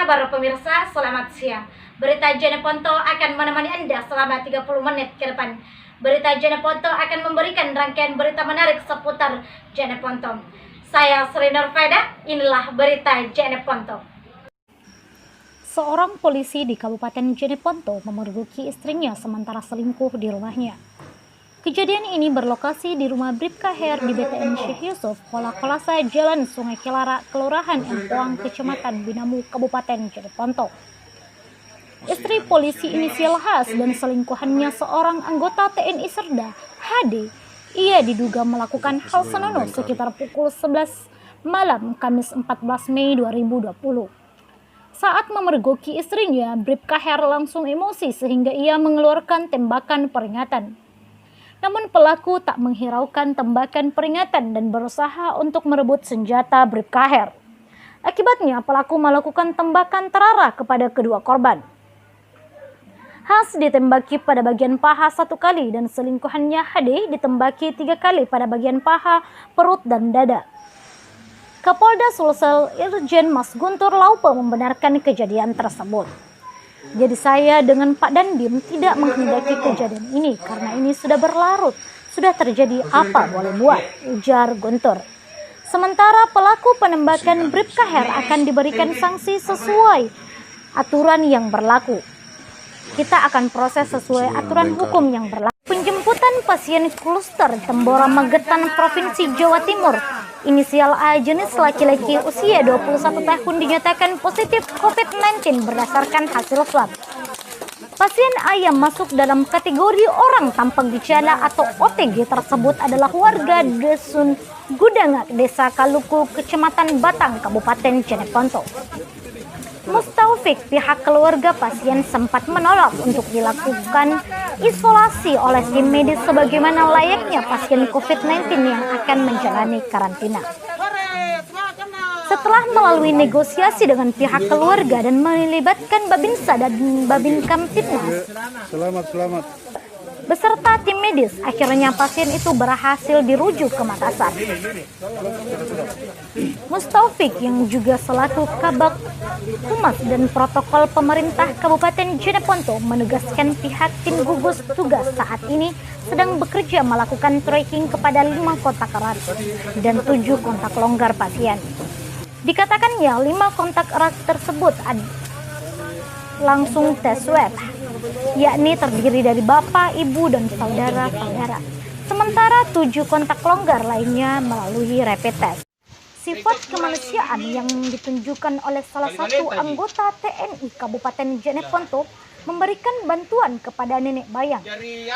kabar pemirsa? Selamat siang. Berita Jene Ponto akan menemani Anda selama 30 menit ke depan. Berita Jene Ponto akan memberikan rangkaian berita menarik seputar Jene Ponto. Saya Sri Nurfeda, inilah berita Jene Ponto. Seorang polisi di Kabupaten Jene Ponto memergoki istrinya sementara selingkuh di rumahnya. Kejadian ini berlokasi di rumah Bribka Her di BTN Syekh Yusuf, Kolasa, Jalan Sungai Kilara, Kelurahan Empoang, Kecamatan Binamu, Kabupaten Jene Ponto. Istri polisi inisial H dan selingkuhannya seorang anggota TNI Serda, HD. Ia diduga melakukan hal senonoh sekitar pukul 11 malam Kamis 14 Mei 2020. Saat memergoki istrinya, Bribka Her langsung emosi sehingga ia mengeluarkan tembakan peringatan. Namun pelaku tak menghiraukan tembakan peringatan dan berusaha untuk merebut senjata Bribka Her. Akibatnya pelaku melakukan tembakan terarah kepada kedua korban. Has ditembaki pada bagian paha 1 kali dan selingkuhannya HD ditembaki 3 kali pada bagian paha, perut, dan dada. Kapolda Sulsel Irjen Mas Guntur Laupe membenarkan kejadian tersebut. Jadi saya dengan Pak Dandim tidak menghendaki kejadian ini karena ini sudah berlarut, sudah terjadi, apa boleh buat, ujar Guntur. Sementara pelaku penembakan Bribka Her akan diberikan sanksi sesuai aturan yang berlaku. Kita akan proses sesuai aturan hukum yang berlaku. Penjemputan pasien kluster Tambora Magetan Provinsi Jawa Timur, inisial A jenis laki-laki usia 21 tahun dinyatakan positif COVID-19 berdasarkan hasil swab. Pasien A yang masuk dalam kategori orang tanpa gejala atau OTG tersebut adalah warga Dusun Gudangak, Desa Kaluku, Kecamatan Batang, Kabupaten Jene Ponto. Mustaufik, pihak keluarga pasien sempat menolak untuk dilakukan isolasi oleh tim medis sebagaimana layaknya pasien COVID-19 yang akan menjalani karantina. Setelah melalui negosiasi dengan pihak keluarga dan melibatkan Babinsa dan Babin Kamtibnas beserta tim medis, akhirnya pasien itu berhasil dirujuk ke Makassar. Mustaufik yang juga selaku Kabak Humas dan Protokol Pemerintah Kabupaten Jene Ponto menegaskan pihak tim gugus tugas saat ini sedang bekerja melakukan tracking kepada 5 kontak erat dan 7 kontak longgar pasien. Dikatakannya 5 kontak erat tersebut langsung tes swab, yakni terdiri dari bapak, ibu, dan saudara-saudara. Sementara 7 kontak longgar lainnya melalui rapid test. Sifat kemanusiaan yang ditunjukkan oleh salah satu anggota TNI Kabupaten Jene Ponto memberikan bantuan kepada nenek Bayang,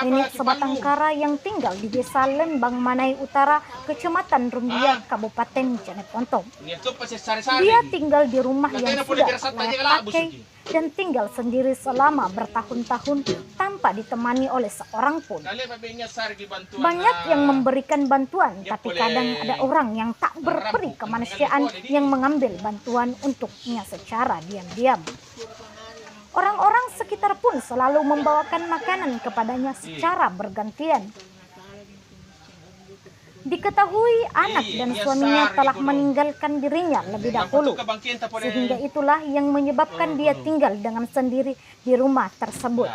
nenek sebatang kara yang tinggal di Desa Lembang Manai Utara, Kecamatan Rumbia, Kabupaten Jene Ponto. Dia tinggal di rumah yang sudah layak pakai dan tinggal sendiri selama bertahun-tahun tanpa ditemani oleh seorang pun. Banyak yang memberikan bantuan, tapi kadang ada orang yang tak berperi kemanusiaan yang mengambil bantuan untuknya secara diam-diam. Orang-orang sekitar pun selalu membawakan makanan kepadanya secara bergantian. Diketahui anak dan suaminya telah meninggalkan dirinya lebih dahulu, sehingga itulah yang menyebabkan dia tinggal dengan sendiri di rumah tersebut.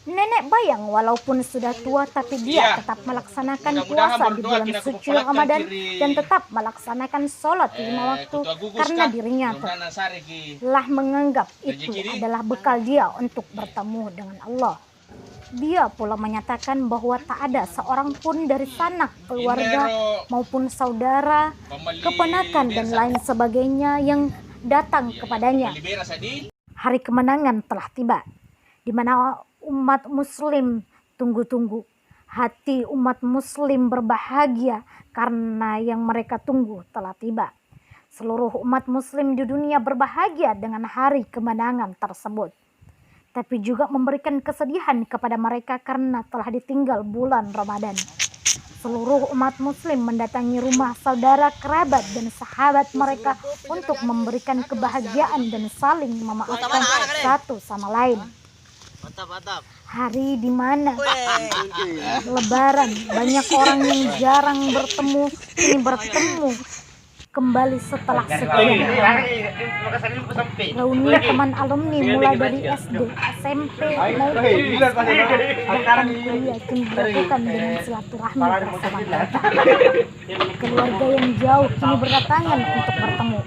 Nenek Bayang walaupun sudah tua tapi dia tetap melaksanakan puasa di bulan suci Ramadan dan tetap melaksanakan sholat 5 waktu karena dirinya telah menganggap itu adalah bekal dia untuk bertemu dengan Allah. Dia pula menyatakan bahwa tak ada seorang pun dari sanak keluarga maupun saudara, keponakan dan lain sebagainya yang datang kepadanya. Hari kemenangan telah tiba, di mana umat muslim tunggu-tunggu. Hati umat muslim berbahagia karena yang mereka tunggu telah tiba. Seluruh umat muslim di dunia berbahagia dengan hari kemenangan tersebut. Tapi juga memberikan kesedihan kepada mereka karena telah ditinggal bulan Ramadan. Seluruh umat muslim mendatangi rumah saudara, kerabat, dan sahabat mereka untuk memberikan kebahagiaan dan saling memaafkan satu sama lain. Hari di mana Lebaran banyak orang yang jarang bertemu ini bertemu kembali setelah sekian lama. Reuni teman alumni mulai dari SD, SMP maupun SMA, bahkan kuliah kini dilakukan dengan silaturahmi bersama keluarga. Keluarga yang jauh kini berdatangan untuk bertemu.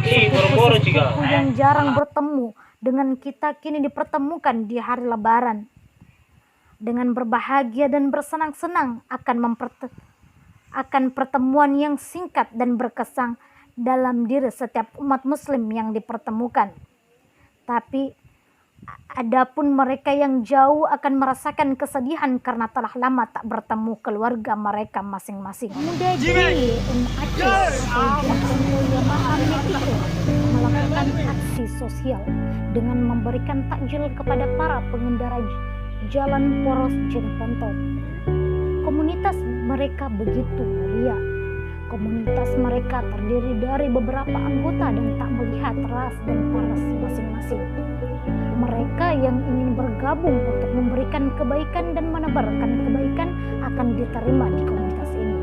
Sepupu yang jarang bertemu dengan kita kini dipertemukan di hari Lebaran. Dengan berbahagia dan bersenang-senang akan pertemuan yang singkat dan berkesan dalam diri setiap umat muslim yang dipertemukan. Tapi adapun mereka yang jauh akan merasakan kesedihan karena telah lama tak bertemu keluarga mereka masing-masing. Pemuda JYM Aceh melakukan aksi sosial dengan memberikan takjil kepada para pengendara jalan poros Jeneponto. Komunitas mereka begitu mulia. Komunitas mereka terdiri dari beberapa anggota dan tak melihat ras dan paras masing-masing. Mereka yang ingin bergabung untuk memberikan kebaikan dan menebarkan kebaikan akan diterima di komunitas ini.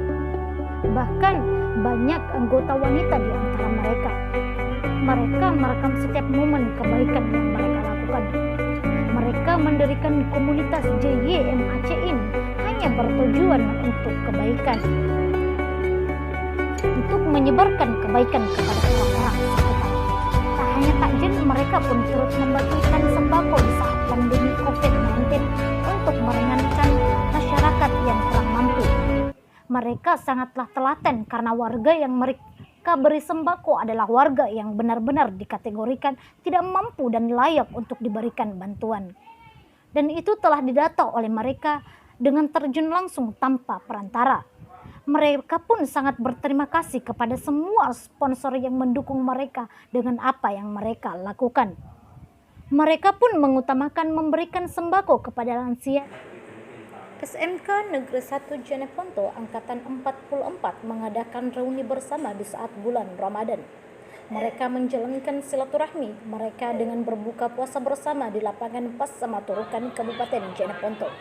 Bahkan banyak anggota wanita di antara mereka. Mereka merekam setiap momen kebaikan yang mereka lakukan. Mereka mendirikan komunitas JYM Aceh ini hanya bertujuan untuk kebaikan, untuk menyebarkan kebaikan kepada orang-orang sekitar. Tak hanya takjil, mereka pun turut membagikan sembako di saat pandemi COVID-19 untuk meringankan masyarakat yang kurang mampu. Mereka sangatlah telaten karena warga yang mereka beri sembako adalah warga yang benar-benar dikategorikan tidak mampu dan layak untuk diberikan bantuan. Dan itu telah didata oleh mereka dengan terjun langsung tanpa perantara. Mereka pun sangat berterima kasih kepada semua sponsor yang mendukung mereka dengan apa yang mereka lakukan. Mereka pun mengutamakan memberikan sembako kepada lansia. SMK Negeri 1 Jeneponto Angkatan 44 mengadakan reuni bersama di saat bulan Ramadan. Mereka menjalankan silaturahmi mereka dengan berbuka puasa bersama di lapangan Pas Samaturukan Kabupaten Jeneponto.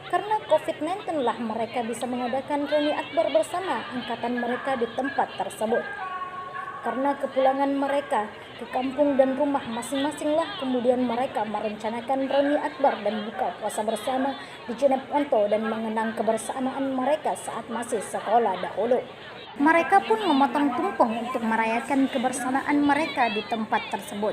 Karena COVID-19 lah mereka bisa mengadakan reuni akbar bersama angkatan mereka di tempat tersebut. Karena kepulangan mereka ke kampung dan rumah masing-masing lah kemudian mereka merencanakan reuni akbar dan buka puasa bersama di Jeneponto dan mengenang kebersamaan mereka saat masih sekolah dahulu. Mereka pun memotong tumpeng untuk merayakan kebersamaan mereka di tempat tersebut.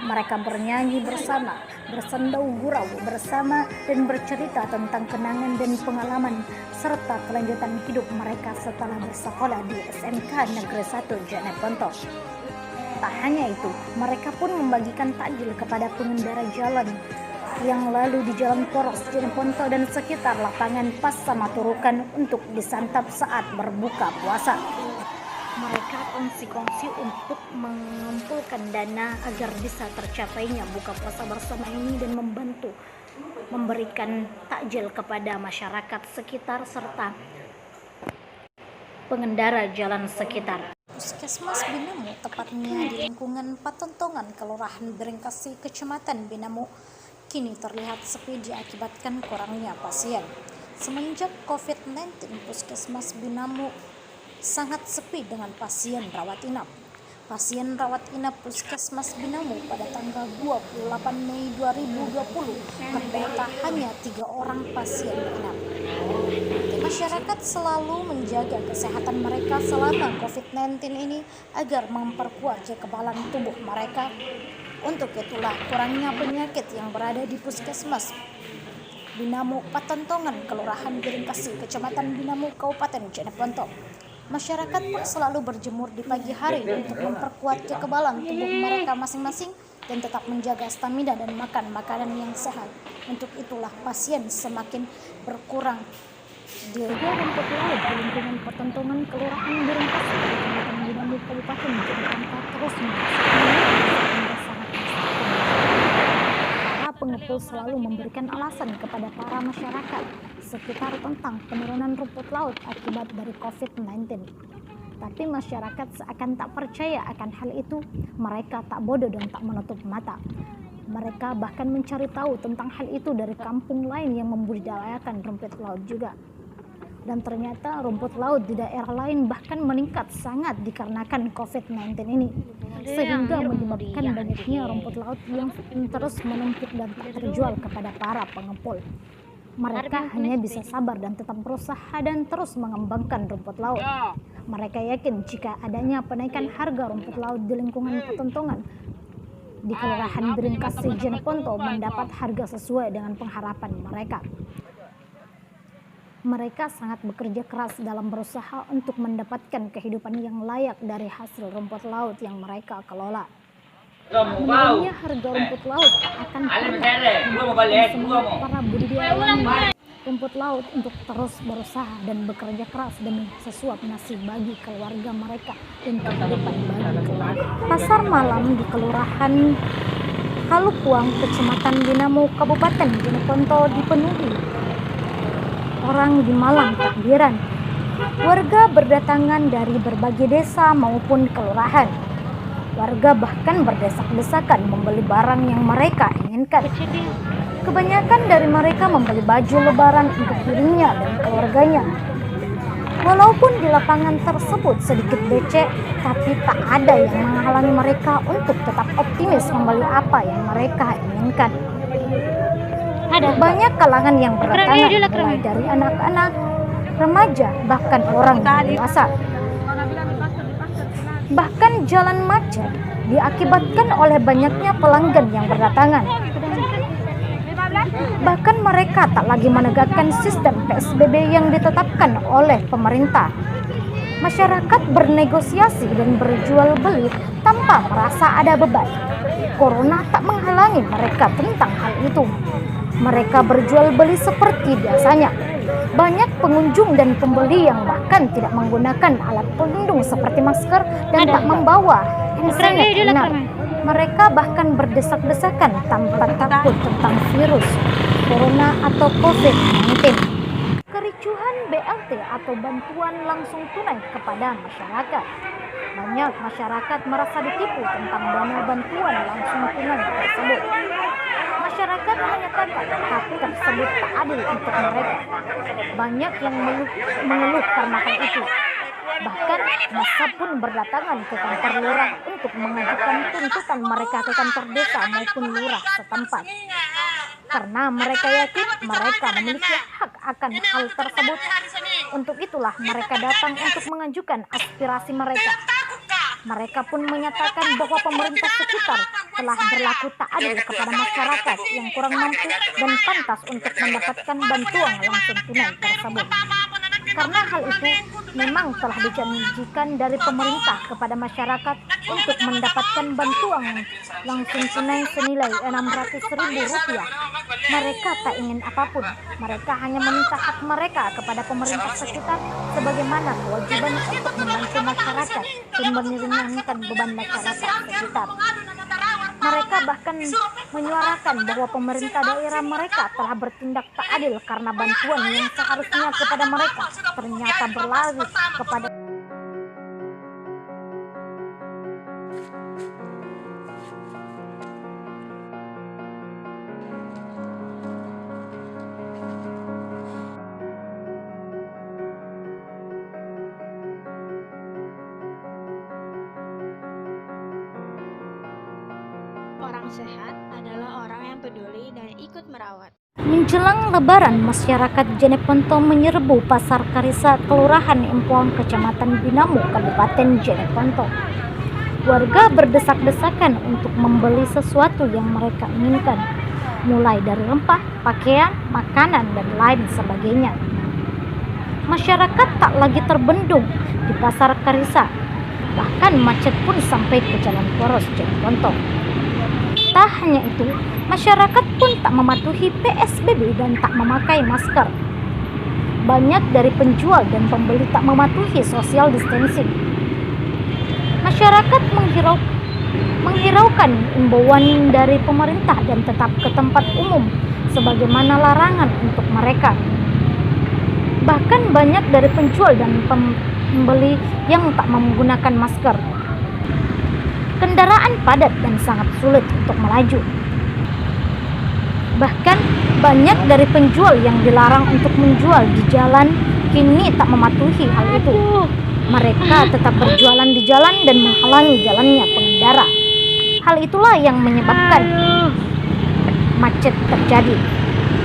Mereka bernyanyi bersama, bersandau gurau bersama dan bercerita tentang kenangan dan pengalaman serta kelanjutan hidup mereka setelah bersekolah di SMK Negeri 1 Jeneponto. Tak hanya itu, mereka pun membagikan takjil kepada pengendara jalan yang lalu di Jalan Poros Jeneponto dan sekitar lapangan Pas Samaturukan untuk disantap saat berbuka puasa. Mereka kongsi-kongsi untuk mengumpulkan dana agar bisa tercapainya buka puasa bersama ini dan membantu memberikan takjil kepada masyarakat sekitar serta pengendara jalan sekitar. Puskesmas Binamu, tepatnya di lingkungan Patontongan, Kelurahan Beringkasi, Kecamatan Binamu, kini terlihat sepi diakibatkan kurangnya pasien. Semenjak COVID-19, Puskesmas Binamu sangat sepi dengan pasien rawat inap. Pasien rawat inap Puskesmas Binamu pada tanggal 28 Mei 2020 ternyata hanya 3 orang pasien inap. Masyarakat selalu menjaga kesehatan mereka selama COVID-19 ini agar memperkuat kekebalan tubuh mereka. Untuk itulah kurangnya penyakit yang berada di Puskesmas Binamu Patontongan, Kelurahan Beringkasi, Kecamatan Binamu, Kabupaten Jeneponto. Masyarakat pun selalu berjemur di pagi hari untuk memperkuat kekebalan tubuh mereka masing-masing dan tetap menjaga stamina dan makan makanan yang sehat. Untuk itulah pasien semakin berkurang. Di rumput laut di lingkungan Patontongan, Kelurahan Beringkasi, Kecamatan Binamu, Kabupaten Jeneponto terus pengepul selalu memberikan alasan kepada para masyarakat sekitar tentang penurunan rumput laut akibat dari COVID-19. Tapi masyarakat seakan tak percaya akan hal itu. Mereka tak bodoh dan tak menutup mata. Mereka bahkan mencari tahu tentang hal itu dari kampung lain yang membudidayakan rumput laut juga. Dan ternyata rumput laut di daerah lain bahkan meningkat sangat dikarenakan COVID-19 ini, sehingga menyebabkan banyaknya rumput laut yang terus menumpuk dan tak terjual kepada para pengepul. Mereka hanya bisa sabar dan tetap berusaha dan terus mengembangkan rumput laut. Mereka yakin jika adanya penaikan harga rumput laut di lingkungan Petontongan di Kelurahan Bringkasi Jeneponto mendapat harga sesuai dengan pengharapan mereka. Mereka sangat bekerja keras dalam berusaha untuk mendapatkan kehidupan yang layak dari hasil rumput laut yang mereka kelola. Menurunnya harga rumput laut akan semua para budidayawan rumput laut untuk terus berusaha dan bekerja keras demi sesuap nasi bagi keluarga mereka dan kehidupan bagi keluarga. Pasar malam di Kelurahan Kalukuang, Kecamatan Dinamo, Kabupaten Jeneponto dipenuhi orang di malam takbiran. Warga berdatangan dari berbagai desa maupun kelurahan. Warga bahkan berdesak-desakan membeli barang yang mereka inginkan. Kebanyakan dari mereka membeli baju lebaran untuk dirinya dan keluarganya. Walaupun di lapangan tersebut sedikit becek, tapi tak ada yang menghalangi mereka untuk tetap optimis membeli apa yang mereka inginkan. Ada banyak kalangan yang berdatangan, mulai dari anak-anak, remaja, bahkan orang dewasa. Bahkan jalan macet diakibatkan oleh banyaknya pelanggan yang berdatangan. Bahkan mereka tak lagi menegakkan sistem PSBB yang ditetapkan oleh pemerintah. Masyarakat bernegosiasi dan berjual beli tanpa merasa ada beban. Corona tak menghalangi mereka tentang hal itu. Mereka berjual beli seperti biasanya. Banyak pengunjung dan pembeli yang bahkan tidak menggunakan alat pelindung seperti masker dan tak membawa hand sanitizer. Mereka bahkan berdesak-desakan tanpa takut tentang virus corona atau COVID-19. Kericuhan BLT atau bantuan langsung tunai kepada masyarakat. Banyak masyarakat merasa ditipu tentang dana bantuan langsung tunai tersebut. Masyarakat menyatakan hak tersebut tak adil untuk mereka. Banyak yang mengeluh karena hal itu. Bahkan massa pun berdatangan ke kantor lurah untuk mengajukan tuntutan mereka ke kantor desa maupun lurah setempat. Karena mereka yakin mereka memiliki hak akan hal tersebut. Untuk itulah mereka datang untuk mengajukan aspirasi mereka. Mereka pun menyatakan bahwa pemerintah sekitar telah berlaku tak adil kepada masyarakat yang kurang mampu dan pantas untuk mendapatkan bantuan langsung tunai tersebut. Karena hal itu memang telah dijanjikan dari pemerintah kepada masyarakat untuk mendapatkan bantuan langsung tunai senilai Rp600.000. Mereka tak ingin apapun. Mereka hanya meminta hak mereka kepada pemerintah sekitar sebagaimana kewajiban untuk membantu masyarakat dan meringankan beban masyarakat sekitar. Mereka bahkan menyuarakan bahwa pemerintah daerah mereka telah bertindak tak adil karena bantuan yang seharusnya kepada mereka ternyata berlari kepada Orang sehat adalah orang yang peduli dan ikut merawat. Menjelang Lebaran, masyarakat Jeneponto menyerbu Pasar Karisa, Kelurahan Empuang, Kecamatan Dinamo, Kabupaten Jeneponto. Warga berdesak-desakan untuk membeli sesuatu yang mereka inginkan, mulai dari rempah, pakaian, makanan, dan lain sebagainya. Masyarakat tak lagi terbendung di Pasar Karisa, bahkan macet pun sampai ke Jalan Poros Jeneponto. Tak hanya itu, masyarakat pun tak mematuhi PSBB dan tak memakai masker. Banyak dari penjual dan pembeli tak mematuhi social distancing. Masyarakat menghiraukan imbauan dari pemerintah dan tetap ke tempat umum sebagaimana larangan untuk mereka. Bahkan banyak dari penjual dan pembeli yang tak menggunakan masker. Kendaraan padat dan sangat sulit untuk melaju. Bahkan banyak dari penjual yang dilarang untuk menjual di jalan kini tak mematuhi hal itu. Mereka tetap berjualan di jalan dan menghalangi jalannya pengendara. Hal itulah yang menyebabkan macet terjadi.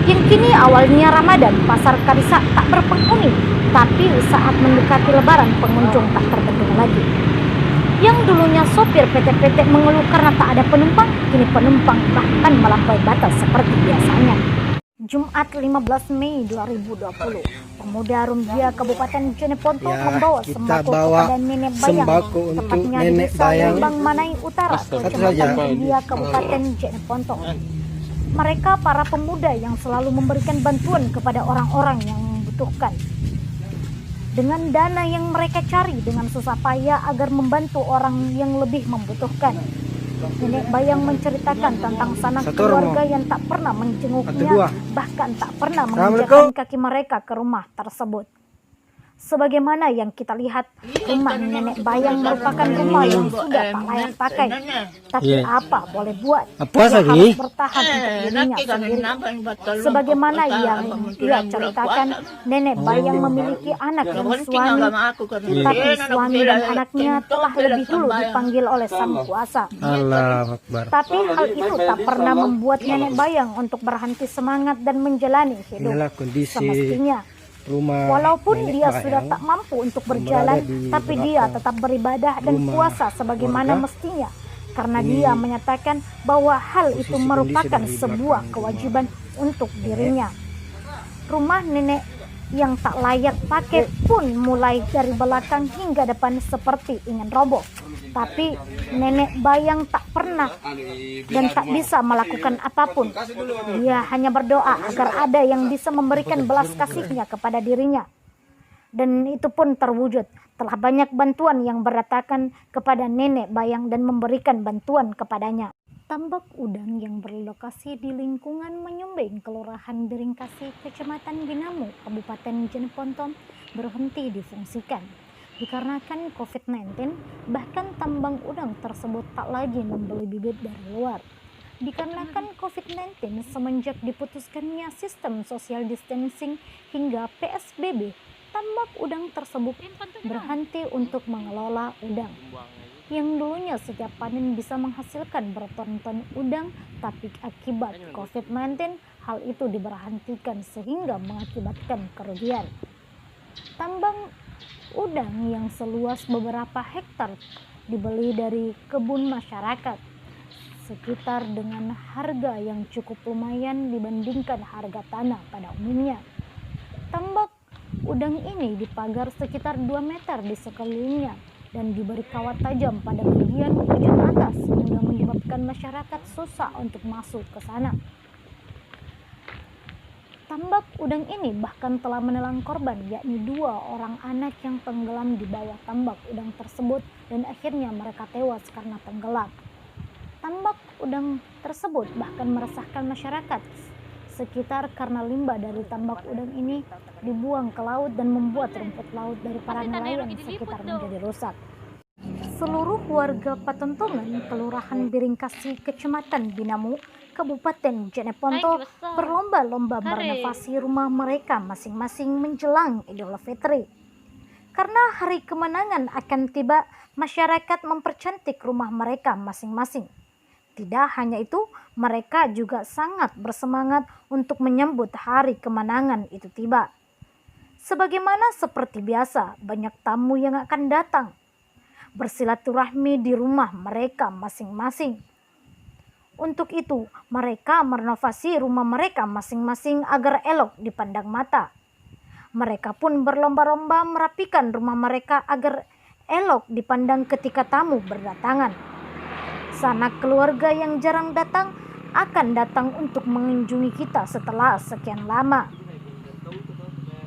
Yang kini awalnya Ramadan, pasar Karisa tak berpenghuni, tapi saat mendekati Lebaran pengunjung tak terbendung lagi. Yang dulunya sopir PT-PT mengeluh karena tak ada penumpang, kini penumpang bahkan melampaui batas seperti biasanya. Jumat 15 Mei 2020, pemuda Rumbia Kabupaten Jeneponto membawa sembako kepada nenek Bayang, tepatnya di desa Lembang Manai Utara, Kecamatan Rumbia Kabupaten Jeneponto. Mereka para pemuda yang selalu memberikan bantuan kepada orang-orang yang membutuhkan. Dengan dana yang mereka cari dengan susah payah agar membantu orang yang lebih membutuhkan. Nenek Bayang menceritakan tentang sanak keluarga yang tak pernah menjenguknya, bahkan tak pernah menginjakkan kaki mereka ke rumah tersebut. Sebagaimana yang kita lihat, rumah Nenek Bayang merupakan rumah yang sudah tak layak pakai. Tapi apa boleh buat, dia harus bertahan untuk dirinya sendiri. Sebagaimana yang dia ceritakan, Nenek Bayang memiliki anak yang suami, tapi suami dan anaknya telah lebih dulu dipanggil oleh Sang Kuasa. Tapi hal itu tak pernah membuat Nenek Bayang untuk berhenti semangat dan menjalani hidup semestinya. Walaupun dia sudah tak mampu untuk berjalan, tapi dia tetap beribadah dan puasa sebagaimana mestinya, karena dia menyatakan bahwa hal itu merupakan sebuah kewajiban untuk dirinya. Rumah nenek yang tak layak pakai pun mulai dari belakang hingga depan seperti ingin roboh. Tapi Nenek Bayang tak pernah dan tak bisa melakukan apapun. Dia hanya berdoa agar ada yang bisa memberikan belas kasihnya kepada dirinya. Dan itu pun terwujud. Telah banyak bantuan yang berdatangan kepada Nenek Bayang dan memberikan bantuan kepadanya. Tambak udang yang berlokasi di lingkungan Menyumbing, Kelurahan Biringkasih, Kecamatan Binamu, Kabupaten Jeneponto berhenti difungsikan. Dikarenakan COVID-19, bahkan tambang udang tersebut tak lagi membeli bibit dari luar. Dikarenakan COVID-19, semenjak diputuskannya sistem social distancing hingga PSBB, tambak udang tersebut berhenti untuk mengelola udang. Yang dulunya setiap panen bisa menghasilkan berton-ton udang, tapi akibat COVID-19, hal itu diberhentikan sehingga mengakibatkan kerugian. Tambang udang yang seluas beberapa hektar dibeli dari kebun masyarakat sekitar dengan harga yang cukup lumayan dibandingkan harga tanah pada umumnya. Tambak udang ini dipagar sekitar 2 meter di sekelilingnya dan diberi kawat tajam pada bagian ujung atas sehingga menyebabkan masyarakat susah untuk masuk ke sana. Tambak udang ini bahkan telah menelan korban, yakni 2 orang anak yang tenggelam di bawah tambak udang tersebut dan akhirnya mereka tewas karena tenggelam. Tambak udang tersebut bahkan meresahkan masyarakat sekitar karena limbah dari tambak udang ini dibuang ke laut dan membuat rumput laut dari para nelayan sekitar menjadi rusak. Seluruh warga Patontongan, Kelurahan Biringkasih, Kecamatan Binamu, Kabupaten Jeneponto berlomba-lomba merenovasi rumah mereka masing-masing menjelang Idul Fitri. Karena hari kemenangan akan tiba, masyarakat mempercantik rumah mereka masing-masing. Tidak hanya itu, mereka juga sangat bersemangat untuk menyambut hari kemenangan itu tiba. Sebagaimana seperti biasa, banyak tamu yang akan datang bersilaturahmi di rumah mereka masing-masing. Untuk itu, mereka merenovasi rumah mereka masing-masing agar elok dipandang mata. Mereka pun berlomba-lomba merapikan rumah mereka agar elok dipandang ketika tamu berdatangan. Sanak keluarga yang jarang datang akan datang untuk mengunjungi kita setelah sekian lama.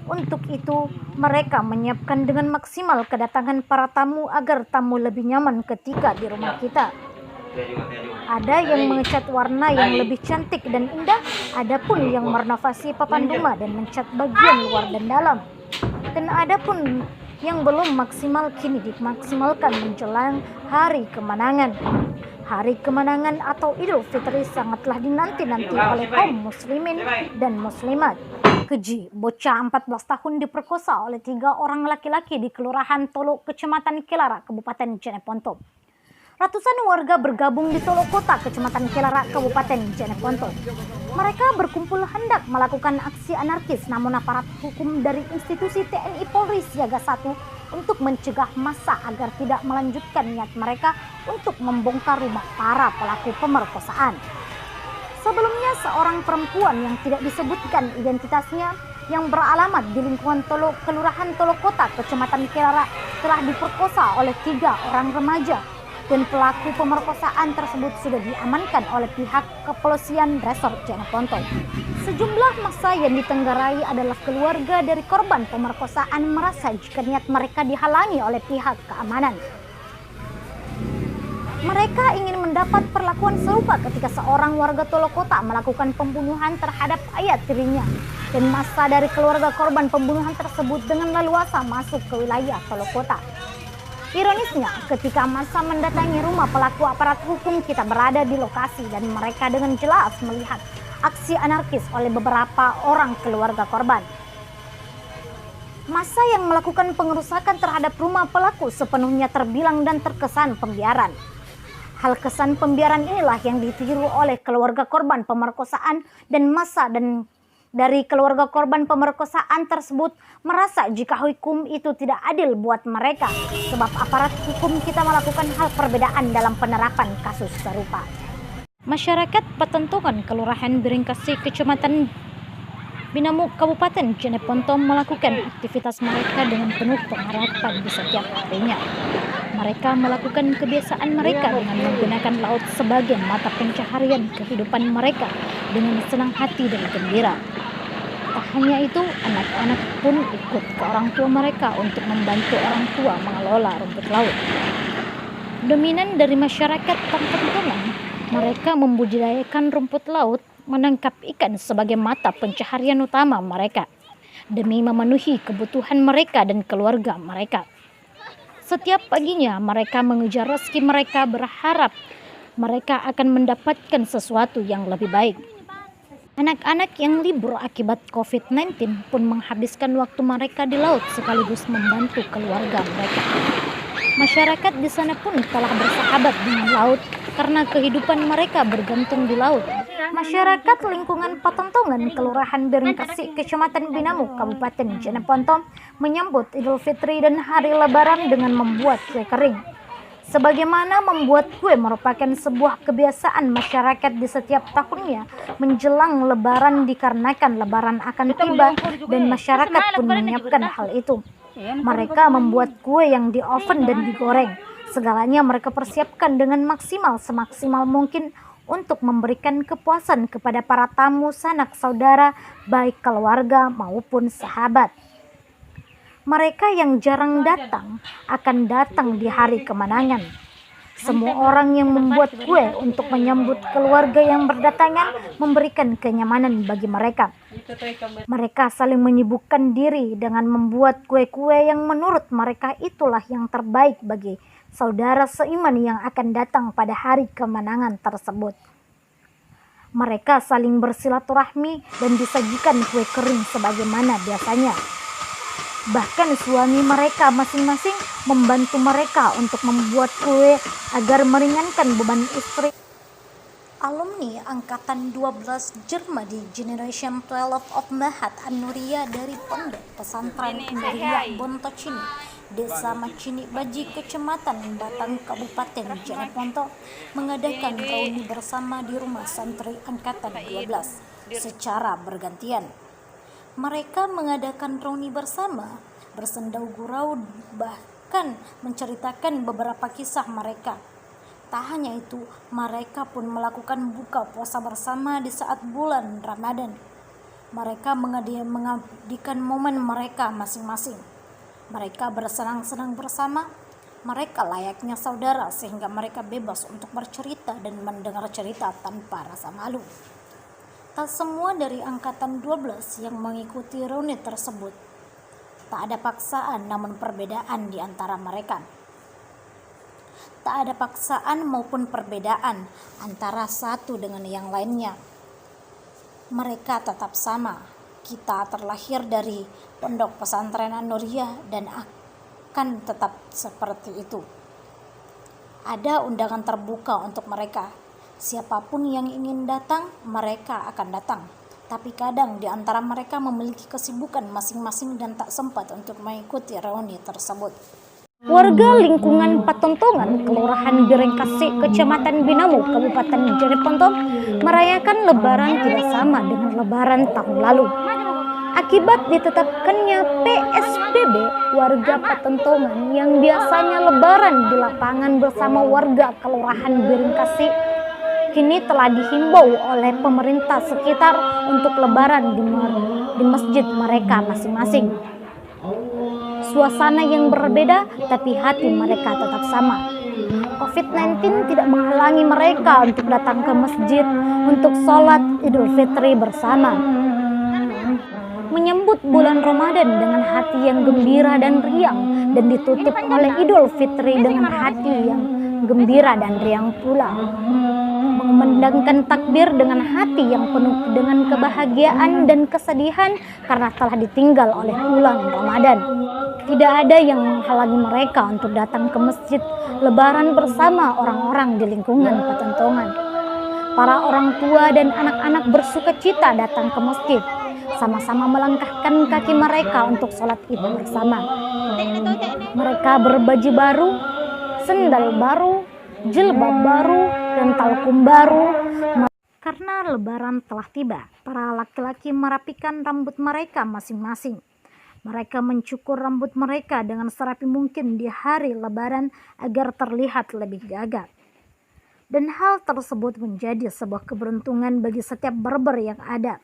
Untuk itu, mereka menyiapkan dengan maksimal kedatangan para tamu agar tamu lebih nyaman ketika di rumah kita. Ada yang mengecat warna yang lebih cantik dan indah, ada pun yang merenovasi papan rumah dan mencat bagian luar dan dalam. Dan ada pun yang belum maksimal kini dimaksimalkan menjelang hari kemenangan. Hari kemenangan atau Idul Fitri sangatlah dinanti-nanti oleh kaum muslimin dan muslimat. Keji, bocah 14 tahun diperkosa oleh 3 orang laki-laki di Kelurahan Tolo, Kecamatan Kilara, Kabupaten Jeneponto. Ratusan warga bergabung di Tolo Kota, Kecamatan Kilara, Kabupaten Jeneponto. Mereka berkumpul hendak melakukan aksi anarkis, namun aparat hukum dari institusi TNI Polri Siaga 1 untuk mencegah massa agar tidak melanjutkan niat mereka untuk membongkar rumah para pelaku pemerkosaan. Sebelumnya, seorang perempuan yang tidak disebutkan identitasnya yang beralamat di lingkungan Tolo, Kelurahan Tolo Kota, Kecamatan Kilara telah diperkosa oleh 3 orang remaja, dan pelaku pemerkosaan tersebut sudah diamankan oleh pihak kepolisian Resort Jeneponto. Sejumlah massa yang ditenggarai adalah keluarga dari korban pemerkosaan merasa jika niat mereka dihalangi oleh pihak keamanan. Mereka ingin mendapat perlakuan serupa ketika seorang warga Tolo Kota melakukan pembunuhan terhadap ayah tirinya, dan massa dari keluarga korban pembunuhan tersebut dengan leluasa masuk ke wilayah Tolo Kota. Ironisnya, ketika massa mendatangi rumah pelaku, aparat hukum kita berada di lokasi dan mereka dengan jelas melihat aksi anarkis oleh beberapa orang keluarga korban. Massa yang melakukan pengerusakan terhadap rumah pelaku sepenuhnya terbilang dan terkesan pembiaran. Hal kesan pembiaran inilah yang ditiru oleh keluarga korban pemerkosaan, dan massa dari keluarga korban pemerkosaan tersebut merasa jika hukum itu tidak adil buat mereka, sebab aparat hukum kita melakukan hal perbedaan dalam penerapan kasus serupa. Masyarakat Patentongan, Kelurahan Biringkasih, Kecamatan Binamu, Kabupaten Jeneponto melakukan aktivitas mereka dengan penuh pengharapan di setiap harinya. Mereka melakukan kebiasaan mereka dengan menggunakan laut sebagai mata pencaharian kehidupan mereka dengan senang hati dan gembira. Tak hanya itu, anak-anak pun ikut ke orang tua mereka untuk membantu orang tua mengelola rumput laut. Dominan dari masyarakat Patentongan, mereka membudidayakan rumput laut, menangkap ikan sebagai mata pencaharian utama mereka demi memenuhi kebutuhan mereka dan keluarga mereka. Setiap paginya mereka mengejar rezeki mereka, berharap mereka akan mendapatkan sesuatu yang lebih baik. Anak-anak yang libur akibat COVID-19 pun menghabiskan waktu mereka di laut sekaligus membantu keluarga mereka. Masyarakat di sana pun telah bersahabat dengan laut karena kehidupan mereka bergantung di laut. Masyarakat lingkungan Patentongan, Kelurahan Biringkasih, Kecamatan Binamu, Kabupaten Jeneponto menyambut Idul Fitri dan Hari Lebaran dengan membuat kue kering. Sebagaimana membuat kue merupakan sebuah kebiasaan masyarakat di setiap tahunnya menjelang Lebaran dikarenakan Lebaran akan tiba dan masyarakat pun menyiapkan hal itu. Mereka membuat kue yang di oven dan digoreng. Segalanya mereka persiapkan dengan maksimal semaksimal mungkin untuk memberikan kepuasan kepada para tamu sanak saudara, baik keluarga maupun sahabat. Mereka yang jarang datang akan datang di hari kemenangan. Semua orang yang membuat kue untuk menyambut keluarga yang berdatangan memberikan kenyamanan bagi mereka. Mereka saling menyibukkan diri dengan membuat kue-kue yang menurut mereka itulah yang terbaik bagi saudara seiman yang akan datang pada hari kemenangan tersebut. Mereka saling bersilaturahmi dan disajikan kue kering sebagaimana biasanya. Bahkan suami mereka masing-masing membantu mereka untuk membuat kue agar meringankan beban istri. Alumni Angkatan 12 Jermadi Generation 12 of Mahat An-Nuriyah dari Pondok Pesantren Nuriyah Bontocini, Desa Macini Baji, Kecamatan Batang, Kabupaten Jeneponto mengadakan reuni bersama di rumah santri Angkatan 12 secara bergantian. Mereka mengadakan reuni bersama, bersendau gurau, bahkan menceritakan beberapa kisah mereka. Tak hanya itu, mereka pun melakukan buka puasa bersama di saat bulan Ramadan. Mereka mengabdikan momen mereka masing-masing. Mereka bersenang-senang bersama. Mereka layaknya saudara sehingga mereka bebas untuk bercerita dan mendengar cerita tanpa rasa malu. Tak semua dari Angkatan 12 yang mengikuti reuni tersebut. Tak ada paksaan namun perbedaan di antara mereka. Tak ada paksaan maupun perbedaan antara satu dengan yang lainnya. Mereka tetap sama, Kita terlahir dari pondok pesantren An-Nuriyah dan akan tetap seperti itu. Ada undangan terbuka untuk mereka. Siapapun yang ingin datang, mereka akan datang. Tapi kadang di antara mereka memiliki kesibukan masing-masing dan tak sempat untuk mengikuti reuni tersebut. Warga lingkungan Patontongan, Kelurahan Birengkasih, Kecamatan Binamu, Kabupaten Jeneponto merayakan Lebaran tidak sama dengan Lebaran tahun lalu. Akibat ditetapkannya PSBB, warga Patontongan yang biasanya Lebaran di lapangan bersama warga Kelurahan Birengkasih kini telah dihimbau oleh pemerintah sekitar untuk Lebaran di masjid mereka masing-masing. Suasana yang berbeda, tapi hati mereka tetap sama. COVID-19 tidak menghalangi mereka untuk datang ke masjid untuk sholat Idul Fitri bersama. Menyambut bulan Ramadan dengan hati yang gembira dan riang, dan ditutup oleh Idul Fitri dengan hati yang gembira dan riang pula. Mengumandangkan takbir dengan hati yang penuh dengan kebahagiaan dan kesedihan karena telah ditinggal oleh bulan Ramadan. Tidak ada yang menghalangi mereka untuk datang ke masjid Lebaran bersama orang-orang di lingkungan Patontongan. Para orang tua dan anak-anak bersukacita datang ke masjid, sama-sama melangkahkan kaki mereka untuk sholat Id bersama. Mereka berbaju baru, sendal baru, jilbab baru, dan talkum baru. Karena Lebaran telah tiba, para laki-laki merapikan rambut mereka masing-masing. Mereka mencukur rambut mereka dengan serapi mungkin di hari Lebaran agar terlihat lebih gagah. Dan hal tersebut menjadi sebuah keberuntungan bagi setiap barber yang ada.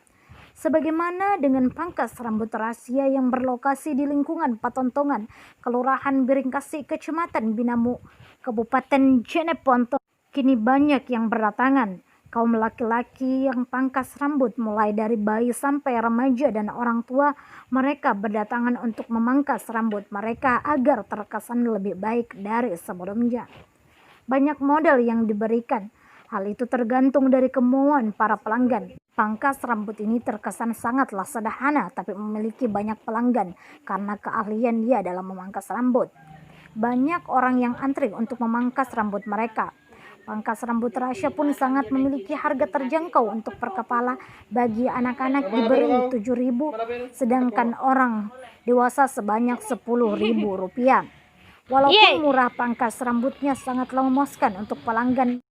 Sebagaimana dengan pangkas rambut rahasia yang berlokasi di lingkungan Patontongan, Kelurahan Birengkasih, Kecamatan Binamu, Kabupaten Jeneponto, kini banyak yang berdatangan. Kaum laki-laki yang pangkas rambut mulai dari bayi sampai remaja dan orang tua, mereka berdatangan untuk memangkas rambut mereka agar terkesan lebih baik dari sebelumnya. Banyak model yang diberikan. Hal itu tergantung dari kemauan para pelanggan. Pangkas rambut ini terkesan sangatlah sederhana tapi memiliki banyak pelanggan karena keahlian dia dalam memangkas rambut. Banyak orang yang antri untuk memangkas rambut mereka. Pangkas rambut rahasia pun sangat memiliki harga terjangkau untuk per kepala. Bagi anak-anak diberi 7.000, sedangkan orang dewasa sebanyak 10.000 rupiah. Walaupun murah, pangkas rambutnya sangatlah memuaskan untuk pelanggan.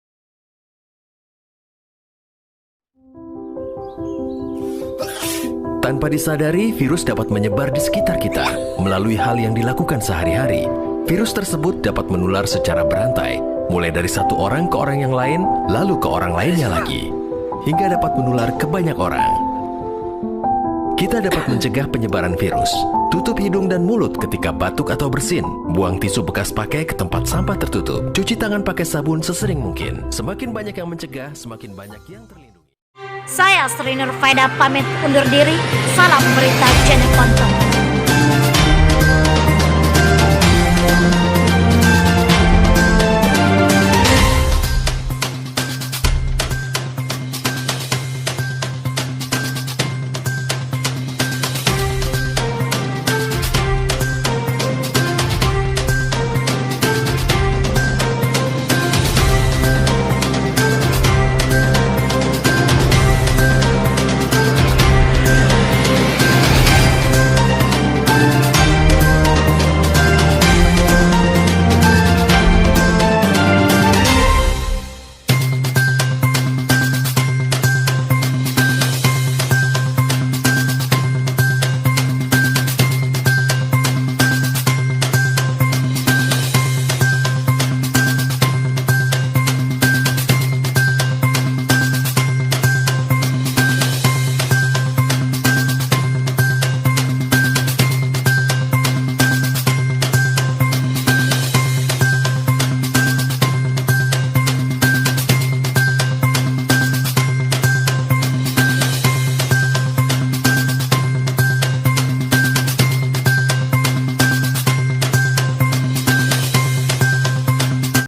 Tanpa disadari, virus dapat menyebar di sekitar kita melalui hal yang dilakukan sehari-hari. Virus tersebut dapat menular secara berantai, mulai dari satu orang ke orang yang lain, lalu ke orang lainnya lagi, hingga dapat menular ke banyak orang. Kita dapat mencegah penyebaran virus. Tutup hidung dan mulut ketika batuk atau bersin. Buang tisu bekas pakai ke tempat sampah tertutup. Cuci tangan pakai sabun sesering mungkin. Semakin banyak yang mencegah, semakin banyak yang terlindungi. Saya Sri Nur Faida pamit undur diri. Salam berita Jeneponto.